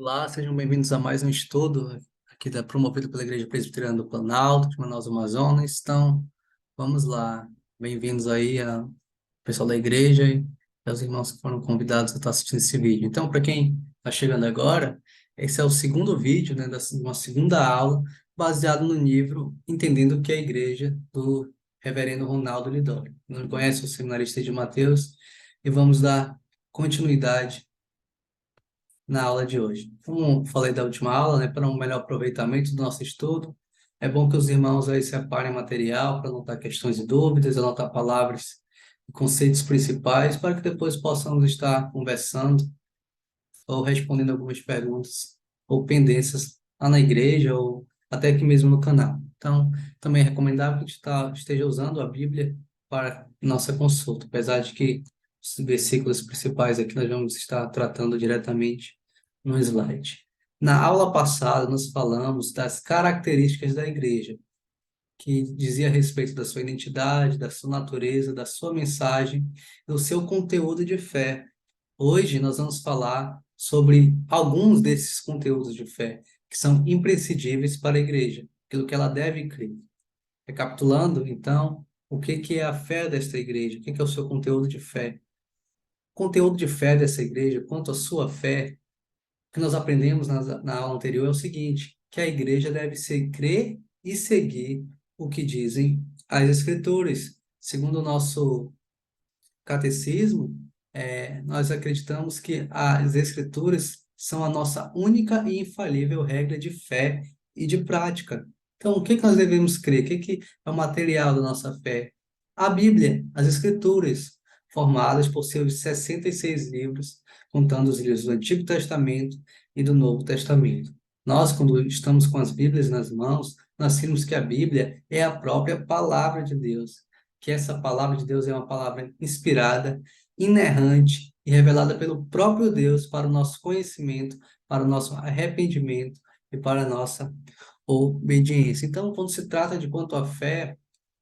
Olá, sejam bem-vindos a mais um estudo promovido pela Igreja Presbiteriana do Planalto, de Manaus, Amazonas. Então, vamos lá. Bem-vindos aí ao pessoal da igreja e aos irmãos que foram convidados a estar assistindo esse vídeo. Então, para quem está chegando agora, esse é o segundo vídeo, né, de uma segunda aula, baseado no livro Entendendo o que é a Igreja, do reverendo Ronaldo Lidório. Não conhece o seminarista de Mateus? E vamos dar continuidade na aula de hoje. Como falei da última aula, né, para um melhor aproveitamento do nosso estudo, é bom que os irmãos aí separem material para anotar questões e dúvidas, anotar palavras e conceitos principais, para que depois possamos estar conversando ou respondendo algumas perguntas ou pendências lá na igreja ou até aqui mesmo no canal. Então, também é recomendável que a gente esteja usando a Bíblia para nossa consulta, apesar de que os versículos principais aqui nós vamos estar tratando diretamente no slide. Na aula passada, nós falamos das características da igreja, que dizia a respeito da sua identidade, da sua natureza, da sua mensagem, do seu conteúdo de fé. Hoje nós vamos falar sobre alguns desses conteúdos de fé que são imprescindíveis para a igreja, aquilo que ela deve crer. Recapitulando, então, o que é a fé desta igreja? O que é o seu conteúdo de fé? O conteúdo de fé dessa igreja, quanto à sua fé, o que nós aprendemos na aula anterior é o seguinte, que a igreja deve crer e seguir o que dizem as Escrituras. Segundo o nosso catecismo, nós acreditamos que as Escrituras são a nossa única e infalível regra de fé e de prática. Então, o que que nós devemos crer? O que que é o material da nossa fé? A Bíblia, as Escrituras, formadas por seus 66 livros, contando os livros do Antigo Testamento e do Novo Testamento. Nós, quando estamos com as Bíblias nas mãos, nós vimos que a Bíblia é a própria palavra de Deus, que essa palavra de Deus é uma palavra inspirada, inerrante e revelada pelo próprio Deus para o nosso conhecimento, para o nosso arrependimento e para a nossa obediência. Então, quando se trata de quanto à fé,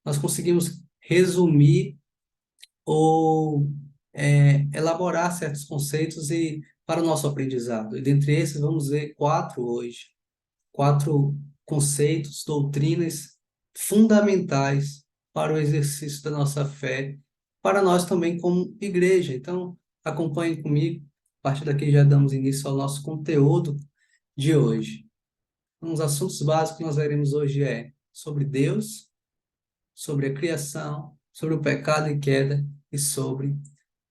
nós conseguimos resumir ou elaborar certos conceitos e para o nosso aprendizado. E dentre esses, vamos ver quatro hoje. Quatro conceitos, doutrinas fundamentais para o exercício da nossa fé, para nós também como igreja. Então, acompanhe comigo. A partir daqui já damos início ao nosso conteúdo de hoje. Um dos assuntos básicos que nós veremos hoje é sobre Deus, sobre a criação, sobre o pecado e queda e sobre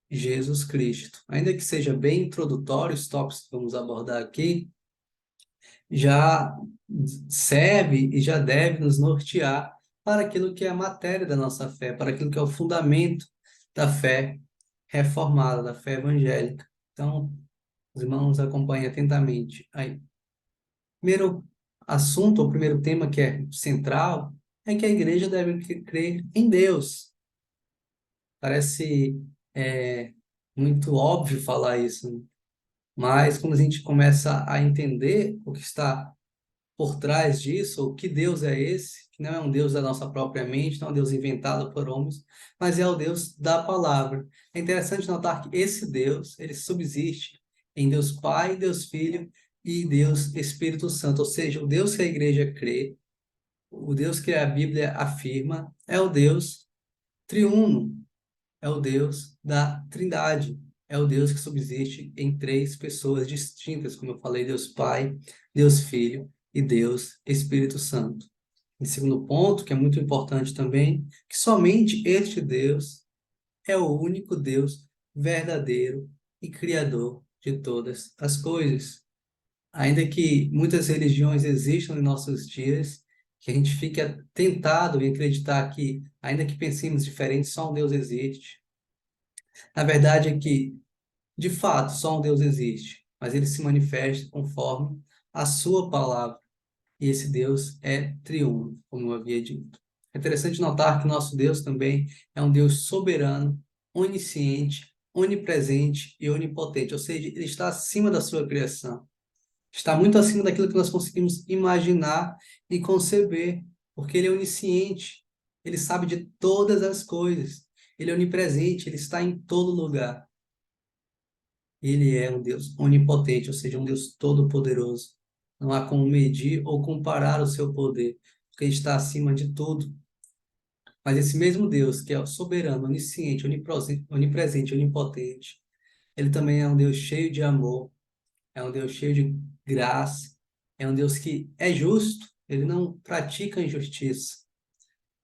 Jesus Cristo. Ainda que seja bem introdutório os tópicos que vamos abordar aqui, já serve e já deve nos nortear para aquilo que é a matéria da nossa fé, para aquilo que é o fundamento da fé reformada, da fé evangélica. Então, os irmãos acompanhem atentamente. Aí, primeiro assunto, ou primeiro tema que é central, é que a igreja deve crer em Deus. Parece muito óbvio falar isso, né? Mas quando a gente começa a entender o que está por trás disso, ou que Deus é esse, que não é um Deus da nossa própria mente, não é um Deus inventado por homens, mas é o Deus da palavra. É interessante notar que esse Deus, ele subsiste em Deus Pai, Deus Filho e Deus Espírito Santo, ou seja, o Deus que a igreja crê, o Deus que a Bíblia afirma, é o Deus triuno, é o Deus da Trindade, é o Deus que subsiste em três pessoas distintas, como eu falei, Deus Pai, Deus Filho e Deus Espírito Santo. Em segundo ponto, que é muito importante também, que somente este Deus é o único Deus verdadeiro e criador de todas as coisas. Ainda que muitas religiões existam em nossos dias, que a gente fique tentado em acreditar que, ainda que pensemos diferente, só um Deus existe. A verdade é que, de fato, só um Deus existe, mas ele se manifesta conforme a sua palavra. E esse Deus é triuno, como eu havia dito. É interessante notar que nosso Deus também é um Deus soberano, onisciente, onipresente e onipotente, ou seja, ele está acima da sua criação. Está muito acima daquilo que nós conseguimos imaginar e conceber, porque ele é onisciente, ele sabe de todas as coisas, ele é onipresente, ele está em todo lugar. Ele é um Deus onipotente, ou seja, um Deus todo-poderoso. Não há como medir ou comparar o seu poder, porque ele está acima de tudo. Mas esse mesmo Deus, que é o soberano, onisciente, onipresente, onipotente, ele também é um Deus cheio de amor, é um Deus cheio de graça, é um Deus que é justo, ele não pratica injustiça.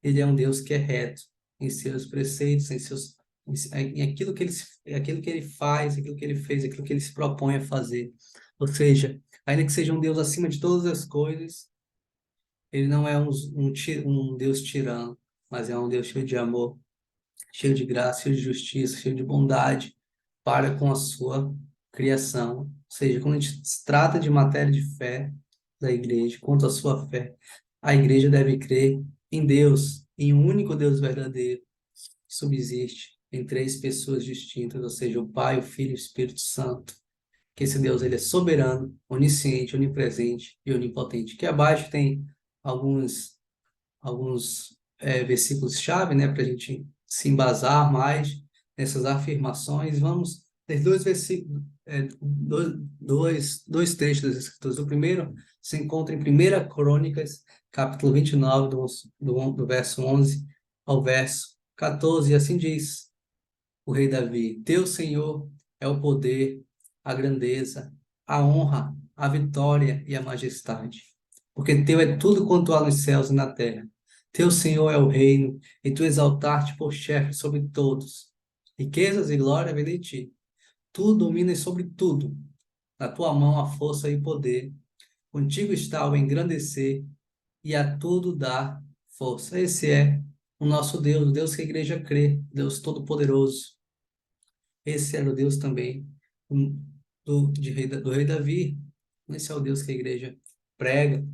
Ele é um Deus que é reto em seus preceitos, em aquilo que ele faz, aquilo que ele fez, aquilo que ele se propõe a fazer. Ou seja, ainda que seja um Deus acima de todas as coisas, ele não é um Deus tirano, mas é um Deus cheio de amor, cheio de graça, cheio de justiça, cheio de bondade para com a sua criação. Ou seja, quando a gente se trata de matéria de fé da igreja, quanto à sua fé, a igreja deve crer em Deus, em um único Deus verdadeiro, que subsiste em três pessoas distintas, ou seja, o Pai, o Filho e o Espírito Santo. Que esse Deus ele é soberano, onisciente, onipresente e onipotente. Que abaixo tem alguns versículos-chave, né, para a gente se embasar mais nessas afirmações. Vamos ter dois versículos, dois trechos das Escrituras. O primeiro se encontra em 1 Crônicas, capítulo 29, do verso 11 ao verso 14, e assim diz o rei Davi: Teu, Senhor, é o poder, a grandeza, a honra, a vitória e a majestade. Porque teu é tudo quanto há nos céus e na terra. Teu, Senhor, é o reino, e tu exaltar-te por chefe sobre todos. Riquezas e glória vêm de ti. Tu dominas sobre tudo. Na tua mão a força e o poder. Contigo está o engrandecer e a tudo dá força. Esse é o nosso Deus, o Deus que a igreja crê, Deus Todo-Poderoso. Esse era o Deus também do rei Davi. Esse é o Deus que a igreja prega.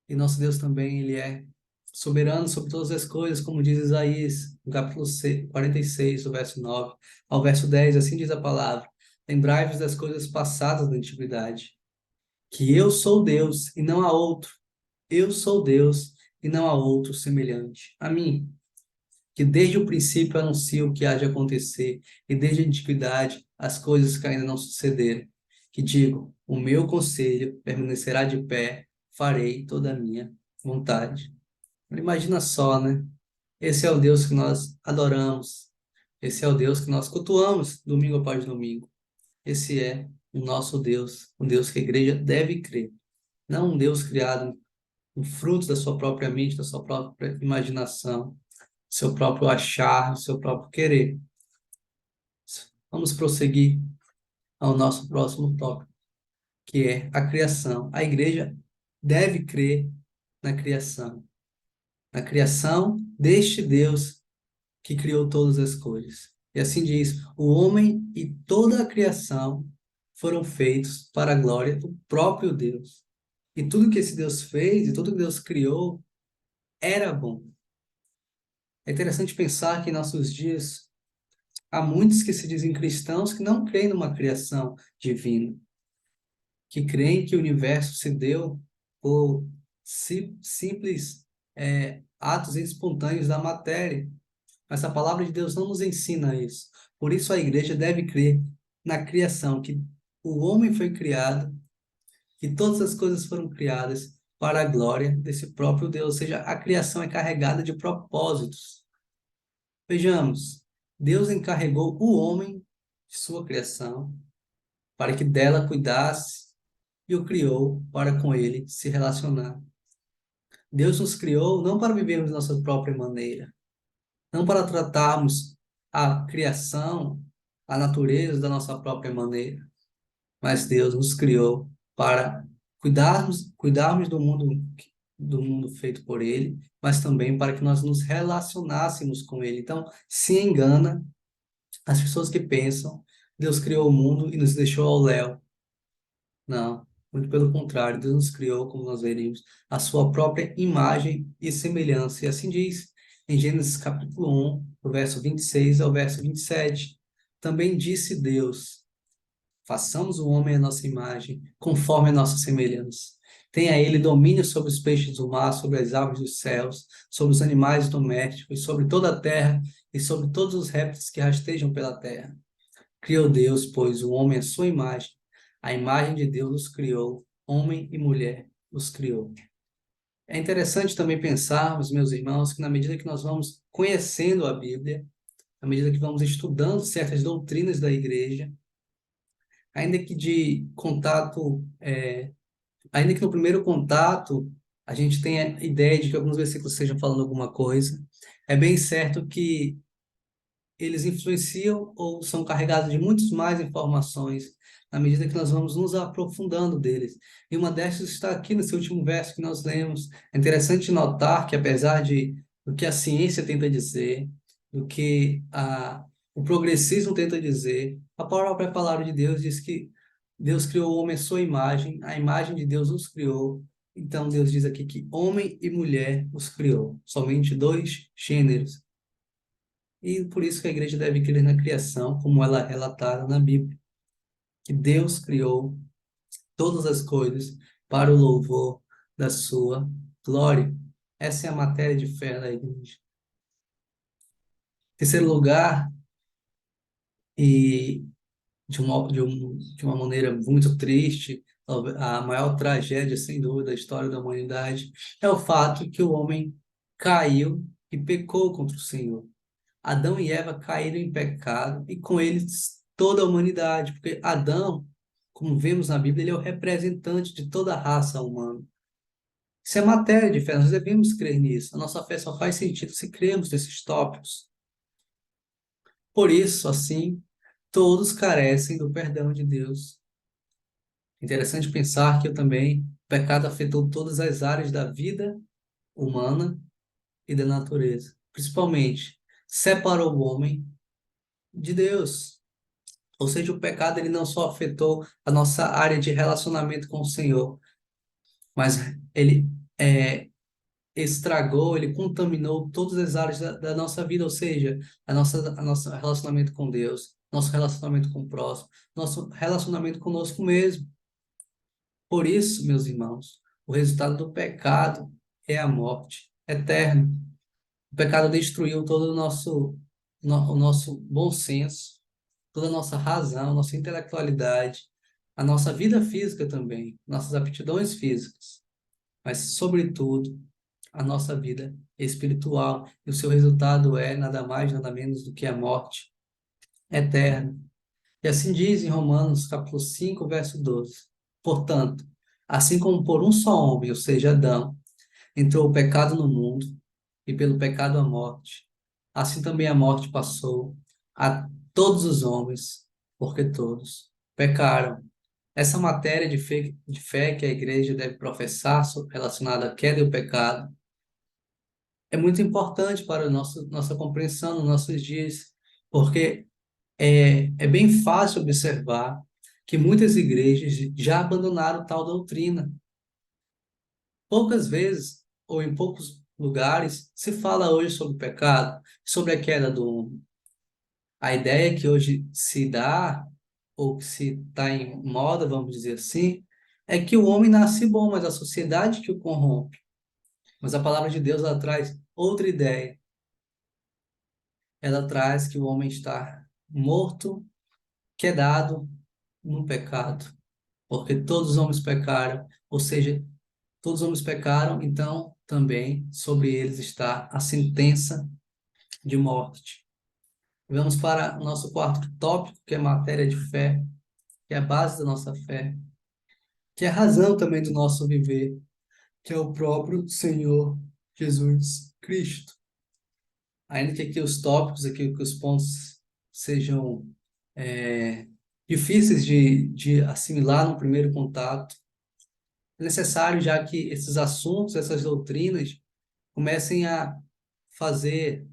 E nosso Deus também, ele é soberano sobre todas as coisas, como diz Isaías, no capítulo 46, do verso 9 ao verso 10, assim diz a palavra: Lembrai-vos das coisas passadas da antiguidade, que eu sou Deus e não há outro. Eu sou Deus e não há outro semelhante a mim, que desde o princípio anuncio o que há de acontecer, e desde a antiguidade as coisas que ainda não sucederam. Que digo, o meu conselho permanecerá de pé, farei toda a minha vontade. Imagina só, né? Esse é o Deus que nós adoramos. Esse é o Deus que nós cultuamos domingo após domingo. Esse é o nosso Deus, um Deus que a igreja deve crer. Não um Deus criado, um fruto da sua própria mente, da sua própria imaginação, seu próprio achar, seu próprio querer. Vamos prosseguir ao nosso próximo tópico, que é a criação. A igreja deve crer na criação deste Deus que criou todas as coisas. E assim diz: o homem e toda a criação foram feitos para a glória do próprio Deus. E tudo que esse Deus fez, e tudo que Deus criou, era bom. É interessante pensar que em nossos dias há muitos que se dizem cristãos que não creem numa criação divina, que creem que o universo se deu por simples atos espontâneos da matéria. Mas a palavra de Deus não nos ensina isso. Por isso a igreja deve crer na criação, que o homem foi criado, que todas as coisas foram criadas para a glória desse próprio Deus. Ou seja, a criação é carregada de propósitos. Vejamos, Deus encarregou o homem de sua criação para que dela cuidasse e o criou para com ele se relacionar. Deus nos criou não para vivermos de nossa própria maneira, não para tratarmos a criação, a natureza da nossa própria maneira, mas Deus nos criou para cuidarmos do mundo feito por Ele, mas também para que nós nos relacionássemos com Ele. Então, se engana as pessoas que pensam Deus criou o mundo e nos deixou ao léu. Não, muito pelo contrário, Deus nos criou, como nós veremos, a sua própria imagem e semelhança. E assim diz em Gênesis capítulo 1, do verso 26 ao verso 27. Também disse Deus: façamos o homem à nossa imagem, conforme a nossa semelhança. Tenha ele domínio sobre os peixes do mar, sobre as aves dos céus, sobre os animais domésticos, sobre toda a terra e sobre todos os répteis que rastejam pela terra. criou Deus, pois o homem é sua imagem. A imagem de Deus os criou, homem e mulher os criou. É interessante também pensarmos, meus irmãos, que na medida que nós vamos conhecendo a Bíblia, à medida que vamos estudando certas doutrinas da igreja, ainda que de contato, ainda que no primeiro contato a gente tenha ideia de que alguns versículos estejam falando alguma coisa, é bem certo que eles influenciam ou são carregados de muitas mais informações na medida que nós vamos nos aprofundando deles. E uma dessas está aqui nesse último verso que nós lemos. É interessante notar que, apesar de do que a ciência tenta dizer, do que o progressismo tenta dizer, a própria palavra de Deus diz que Deus criou o homem à sua imagem, a imagem de Deus os criou. Então Deus diz aqui que homem e mulher os criou, somente dois gêneros. E por isso que a igreja deve crer na criação, como ela é relatada na Bíblia, que Deus criou todas as coisas para o louvor da sua glória. Essa é a matéria de fé da igreja. Em terceiro lugar, e de uma maneira muito triste, a maior tragédia, sem dúvida, da história da humanidade, é o fato que o homem caiu e pecou contra o Senhor. Adão e Eva caíram em pecado e com eles toda a humanidade, porque Adão, como vemos na Bíblia, ele é o representante de toda a raça humana. Isso é matéria de fé, nós devemos crer nisso. A nossa fé só faz sentido se cremos nesses tópicos. Por isso, assim, todos carecem do perdão de Deus. Interessante pensar que eu também, o pecado afetou todas as áreas da vida humana e da natureza. Principalmente, separou o homem de Deus. Ou seja, o pecado ele não só afetou a nossa área de relacionamento com o Senhor, mas ele estragou, ele contaminou todas as áreas da nossa vida, ou seja, a nosso relacionamento com Deus, nosso relacionamento com o próximo, nosso relacionamento conosco mesmo. Por isso, meus irmãos, o resultado do pecado é a morte eterna. O pecado destruiu todo o nosso bom senso, toda a nossa razão, nossa intelectualidade, a nossa vida física também, nossas aptidões físicas, mas, sobretudo, a nossa vida espiritual. E o seu resultado é nada mais, nada menos do que a morte eterna. E assim diz em Romanos, capítulo 5, verso 12. Portanto, assim como por um só homem, ou seja, Adão, entrou o pecado no mundo, e pelo pecado a morte, assim também a morte passou a todos os homens, porque todos pecaram. Essa matéria de fé que a igreja deve professar relacionada à queda e ao pecado é muito importante para nossa compreensão nos nossos dias, porque é bem fácil observar que muitas igrejas já abandonaram tal doutrina. Poucas vezes, ou em poucos lugares, se fala hoje sobre o pecado, sobre a queda do homem. A ideia que hoje se dá, ou que se está em moda, vamos dizer assim, é que o homem nasce bom, mas a sociedade que o corrompe. Mas a palavra de Deus ela traz outra ideia. Ela traz que o homem está morto, quedado no pecado, porque todos os homens pecaram, ou seja, todos os homens pecaram, então também sobre eles está a sentença de morte. Vamos para o nosso quarto tópico, que é matéria de fé, que é a base da nossa fé, que é a razão também do nosso viver, que é o próprio Senhor Jesus Cristo. Ainda que aqui os tópicos, aqui que os pontos sejam é, difíceis de assimilar no primeiro contato, é necessário já que esses assuntos, essas doutrinas, comecem a fazer,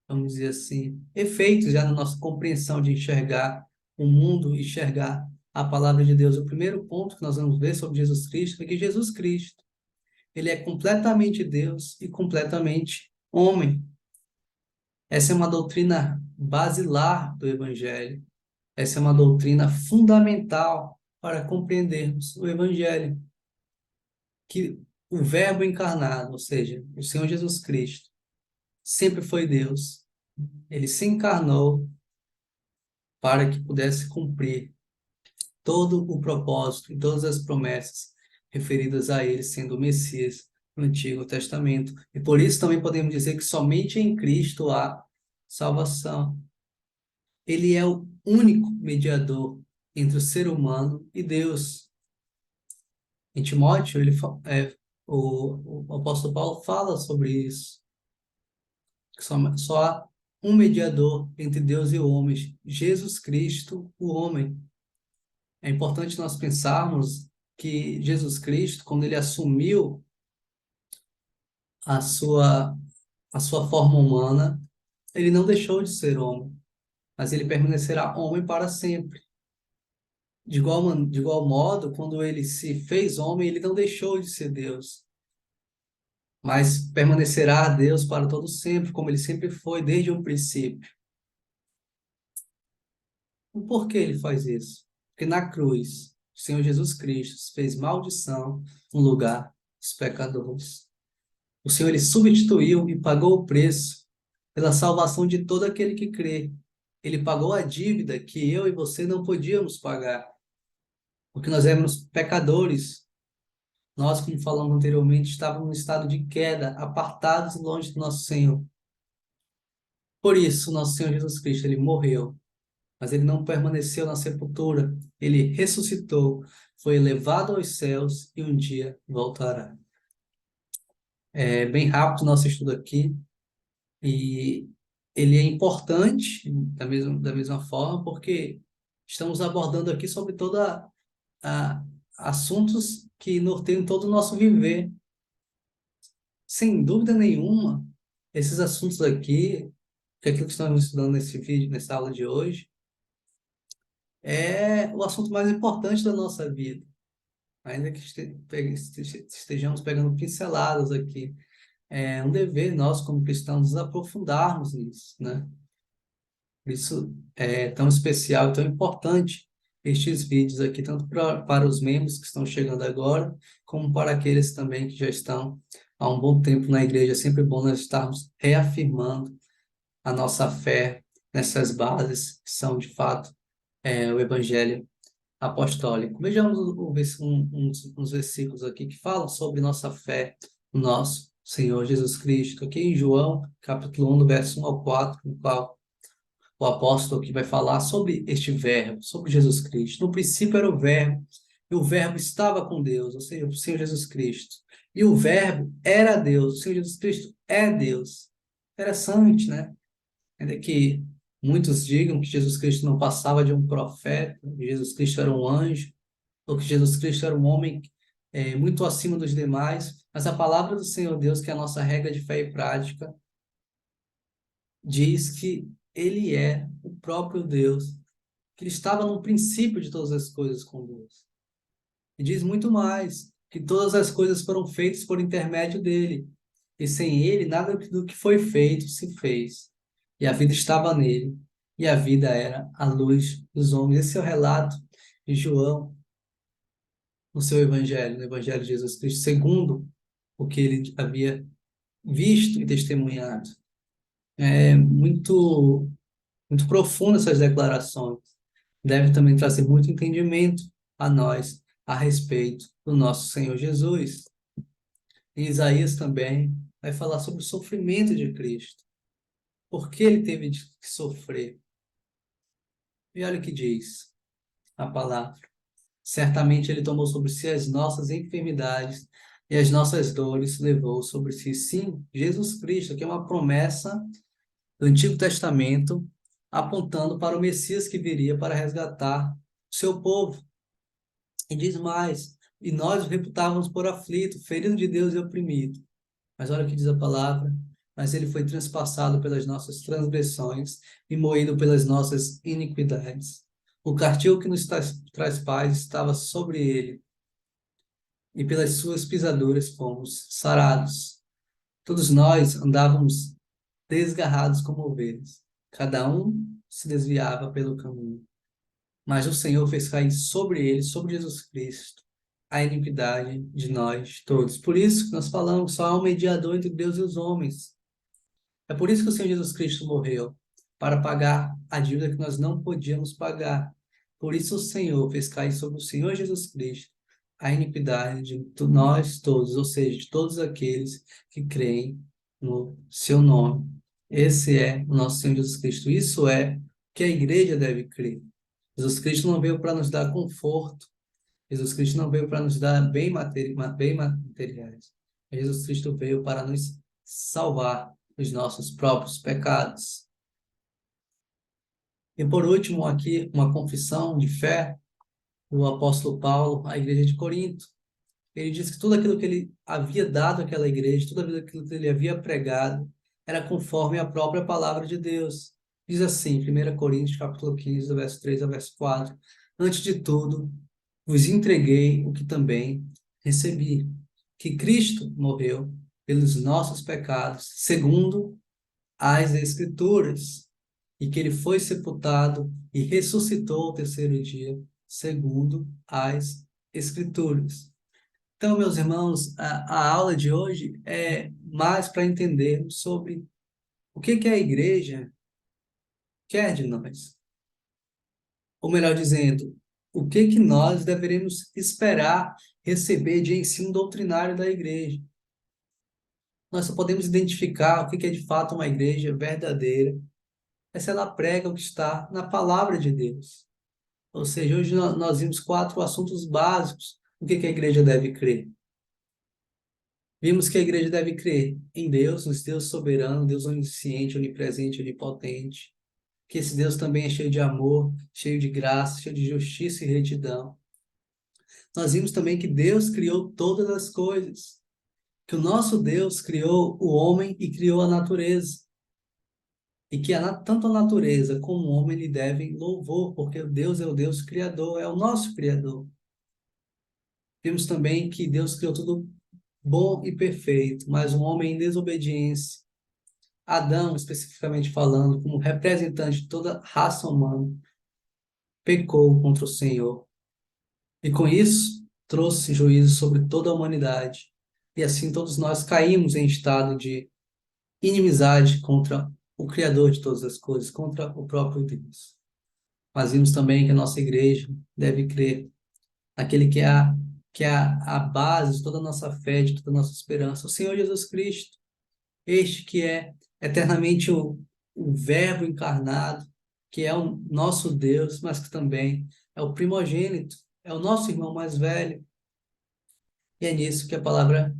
vamos dizer assim, efeitos já na nossa compreensão de enxergar o mundo, enxergar a palavra de Deus. O primeiro ponto que nós vamos ver sobre Jesus Cristo é que Jesus Cristo, ele é completamente Deus e completamente homem. Essa é uma doutrina basilar do Evangelho. Essa é uma doutrina fundamental para compreendermos o Evangelho. Que o Verbo encarnado, ou seja, o Senhor Jesus Cristo, sempre foi Deus. Ele se encarnou para que pudesse cumprir todo o propósito e todas as promessas referidas a ele, sendo o Messias no Antigo Testamento. E por isso também podemos dizer que somente em Cristo há salvação. Ele é o único mediador entre o ser humano e Deus. Em Timóteo, o apóstolo Paulo fala sobre isso, que só há um mediador entre Deus e o homem, Jesus Cristo, o homem. É importante nós pensarmos que Jesus Cristo, quando ele assumiu a sua, a sua forma humana, ele não deixou de ser homem, mas ele permanecerá homem para sempre. De igual modo, quando ele se fez homem, ele não deixou de ser Deus, mas permanecerá Deus para todo sempre, como ele sempre foi desde o princípio. E por que ele faz isso? Porque na cruz, o Senhor Jesus Cristo fez maldição no lugar dos pecadores. O Senhor ele substituiu e pagou o preço pela salvação de todo aquele que crê. Ele pagou a dívida que eu e você não podíamos pagar, porque nós éramos pecadores. Nós, como falamos anteriormente, estávamos no estado de queda, apartados longe do nosso Senhor. Por isso, nosso Senhor Jesus Cristo, ele morreu, mas ele não permaneceu na sepultura. Ele ressuscitou, foi elevado aos céus e um dia voltará. É bem rápido o nosso estudo aqui. E ele é importante da mesma forma, porque estamos abordando aqui sobre toda a assuntos que norteiam todo o nosso viver. Sem dúvida nenhuma, esses assuntos aqui, que é aquilo que estamos estudando nesse vídeo, nessa aula de hoje, é o assunto mais importante da nossa vida. Ainda que estejamos pegando pinceladas aqui, é um dever nós, como cristãos, nos aprofundarmos nisso, né? Por isso é tão especial e tão importante estes vídeos aqui, tanto para os membros que estão chegando agora, como para aqueles também que já estão há um bom tempo na igreja. É sempre bom nós estarmos reafirmando a nossa fé nessas bases, que são, de fato, o Evangelho apostólico. Vejamos uns versículos aqui que falam sobre nossa fé no nosso Senhor Jesus Cristo. Aqui em João, capítulo 1, do verso 1 ao 4, no qual o apóstolo que vai falar sobre este verbo, sobre Jesus Cristo. No princípio era o verbo, e o verbo estava com Deus, ou seja, o Senhor Jesus Cristo. E o verbo era Deus, o Senhor Jesus Cristo é Deus. Interessante, né? Ainda que muitos digam que Jesus Cristo não passava de um profeta, que Jesus Cristo era um anjo, ou que Jesus Cristo era um homem muito acima dos demais, mas a palavra do Senhor Deus, que é a nossa regra de fé e prática, diz que ele é o próprio Deus, que ele estava no princípio de todas as coisas com Deus. E diz muito mais, que todas as coisas foram feitas por intermédio dele, e sem ele nada do que foi feito se fez. E a vida estava nele, e a vida era a luz dos homens. Esse é o relato de João no seu evangelho, no evangelho de Jesus Cristo, segundo o que ele havia visto e testemunhado. É muito profundo essas declarações. Deve também trazer muito entendimento a nós a respeito do nosso Senhor Jesus. Em Isaías também vai falar sobre o sofrimento de Cristo. Por que ele teve que sofrer? E olha o que diz a palavra. Certamente ele tomou sobre si as nossas enfermidades e as nossas dores levou sobre si. Sim, Jesus Cristo, que é uma promessa do Antigo Testamento, apontando para o Messias que viria para resgatar o seu povo. E diz mais, e nós o reputávamos por aflito, ferido de Deus e oprimido. Mas olha o que diz a palavra, mas ele foi transpassado pelas nossas transgressões e moído pelas nossas iniquidades. O castigo que nos traz paz estava sobre ele, e pelas suas pisaduras fomos sarados. Todos nós andávamos desgarrados como ovelhas, cada um se desviava pelo caminho. Mas o Senhor fez cair sobre ele, sobre Jesus Cristo, a iniquidade de nós todos. Por isso que nós falamos, só há um mediador entre Deus e os homens. É por isso que o Senhor Jesus Cristo morreu, para pagar a dívida que nós não podíamos pagar. Por isso o Senhor fez cair sobre o Senhor Jesus Cristo a iniquidade de nós todos, ou seja, de todos aqueles que creem no seu nome. Esse é o nosso Senhor Jesus Cristo. Isso é que a igreja deve crer. Jesus Cristo não veio para nos dar conforto. Jesus Cristo não veio para nos dar bem materiais. Jesus Cristo veio para nos salvar dos nossos próprios pecados. E por último, aqui, uma confissão de fé do apóstolo Paulo à igreja de Corinto. Ele diz que tudo aquilo que ele havia dado àquela igreja, tudo aquilo que ele havia pregado, era conforme a própria palavra de Deus. Diz assim, 1 Coríntios, capítulo 15, do verso 3 ao verso 4. Antes de tudo, vos entreguei o que também recebi, que Cristo morreu pelos nossos pecados, segundo as Escrituras, e que ele foi sepultado e ressuscitou ao terceiro dia, segundo as Escrituras. Então, meus irmãos, a aula de hoje é mais para entendermos sobre o que a igreja quer de nós. Ou melhor dizendo, o que nós deveremos esperar receber de ensino doutrinário da igreja. Nós só podemos identificar o que é de fato uma igreja verdadeira, é se ela prega o que está na palavra de Deus. Ou seja, hoje nós vimos 4 assuntos básicos do que a igreja deve crer. Vimos que a igreja deve crer em Deus, no Deus soberano, Deus onisciente, onipresente, onipotente. Que esse Deus também é cheio de amor, cheio de graça, cheio de justiça e retidão. Nós vimos também que Deus criou todas as coisas. Que o nosso Deus criou o homem e criou a natureza. E que tanto a natureza como o homem lhe devem louvor, porque Deus é o Deus criador, é o nosso criador. Vimos também que Deus criou tudo bom e perfeito, mas um homem em desobediência, Adão, especificamente falando, como representante de toda a raça humana, pecou contra o Senhor. E com isso, trouxe juízo sobre toda a humanidade. E assim todos nós caímos em estado de inimizade contra o Criador de todas as coisas, contra o próprio Deus. Mas vimos também que a nossa igreja deve crer naquele que é a base de toda a nossa fé, de toda a nossa esperança, o Senhor Jesus Cristo. Este que é eternamente o Verbo encarnado, que é o nosso Deus, mas que também é o primogênito, é o nosso irmão mais velho. E é nisso que a palavra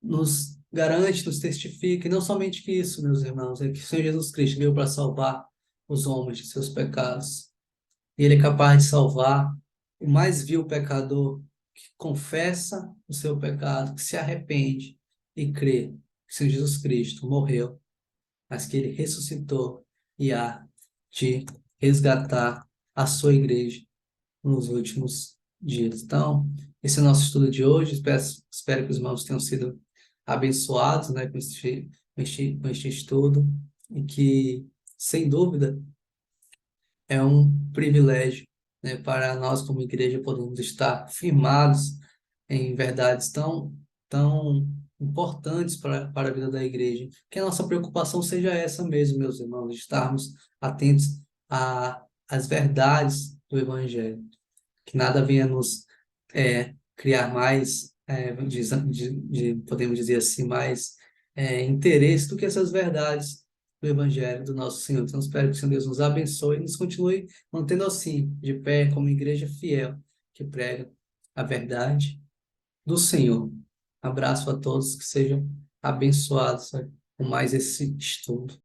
nos garante, nos testifica. E não somente que isso, meus irmãos, é que o Senhor Jesus Cristo veio para salvar os homens de seus pecados. E Ele é capaz de salvar o mais vil pecador que confessa o seu pecado, que se arrepende e crê que o Senhor Jesus Cristo morreu, mas que Ele ressuscitou e há de resgatar a sua igreja nos últimos dias. Então, esse é o nosso estudo de hoje. Espero que os irmãos tenham sido abençoados, né, com este estudo e que, sem dúvida, é um privilégio, né, para nós como igreja podermos estar firmados em verdades tão importantes para a vida da igreja. Que a nossa preocupação seja essa mesmo, meus irmãos, de estarmos atentos às verdades do Evangelho. Que nada venha nos criar mais, podemos dizer assim, mais interesse do que essas verdades do Evangelho do nosso Senhor. Então, espero que o Senhor Deus nos abençoe e nos continue mantendo assim, de pé, como igreja fiel, que prega a verdade do Senhor. Abraço a todos, que sejam abençoados, com mais esse estudo.